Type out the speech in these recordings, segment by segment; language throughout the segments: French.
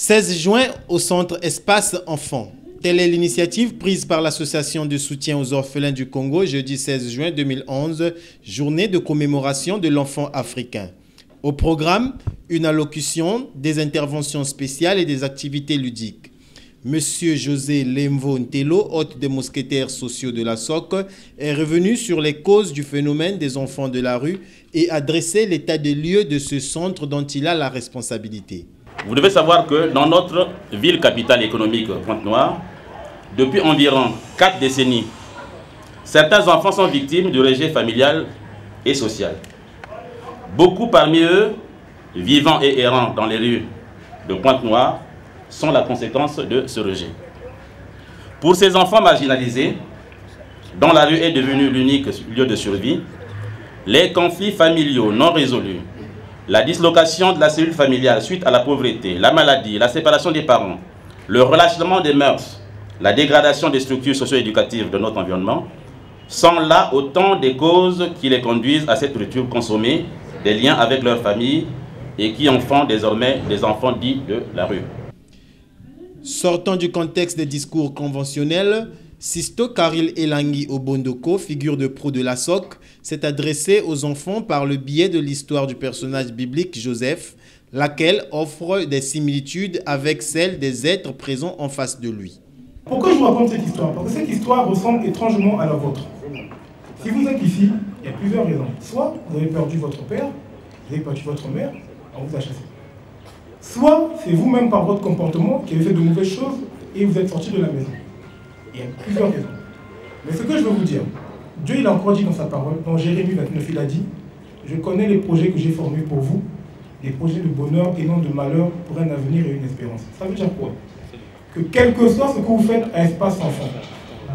16 juin au centre Espace Enfants. Telle est l'initiative prise par l'association de soutien aux orphelins du Congo jeudi 16 juin 2011, journée de commémoration de l'enfant africain. Au programme, une allocution, des interventions spéciales et des activités ludiques. Monsieur José Lemvo Ntelo, hôte des mousquetaires sociaux de la SOC, est revenu sur les causes du phénomène des enfants de la rue et a dressé l'état des lieux de ce centre dont il a la responsabilité. Vous devez savoir que dans notre ville capitale économique, Pointe-Noire, depuis environ 4 décennies, certains enfants sont victimes du rejet familial et social. Beaucoup parmi eux, vivant et errant dans les rues de Pointe-Noire, sont la conséquence de ce rejet. Pour ces enfants marginalisés, dont la rue est devenue l'unique lieu de survie, les conflits familiaux non résolus, la dislocation de la cellule familiale suite à la pauvreté, la maladie, la séparation des parents, le relâchement des mœurs, la dégradation des structures socio-éducatives de notre environnement, sont là autant des causes qui les conduisent à cette rupture consommée des liens avec leur famille et qui en font désormais des enfants dits de la rue. Sortant du contexte des discours conventionnels, Sisto Karil Elangi Obondoko, figure de proue de la SOC, s'est adressé aux enfants par le biais de l'histoire du personnage biblique Joseph, laquelle offre des similitudes avec celle des êtres présents en face de lui. Pourquoi je vous raconte cette histoire? Parce que cette histoire ressemble étrangement à la vôtre. Si vous êtes ici, il y a plusieurs raisons. Soit vous avez perdu votre père, vous avez perdu votre mère, on vous a chassé. Soit c'est vous-même par votre comportement qui avez fait de mauvaises choses et vous êtes sorti de la maison. Il y a plusieurs raisons. Mais ce que je veux vous dire, Dieu il a encore dit dans sa parole, dans Jérémie 29, il a dit « Je connais les projets que j'ai formés pour vous, des projets de bonheur et non de malheur pour un avenir et une espérance. » Ça veut dire quoi? Que quel que soit ce que vous faites à Espace Enfant,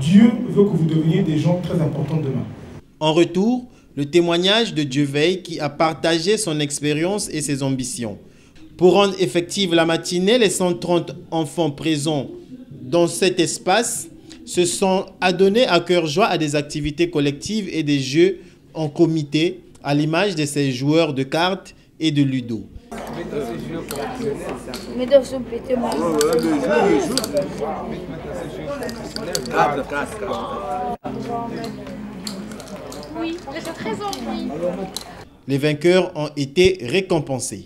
Dieu veut que vous deveniez des gens très importants demain. En retour, le témoignage de Dieuvey qui a partagé son expérience et ses ambitions. Pour rendre effective la matinée, les 130 enfants présents dans cet espace se sont adonnés à cœur joie à des activités collectives et des jeux en comité, à l'image de ces joueurs de cartes et de ludo. Oui, j'ai très envie. Les vainqueurs ont été récompensés.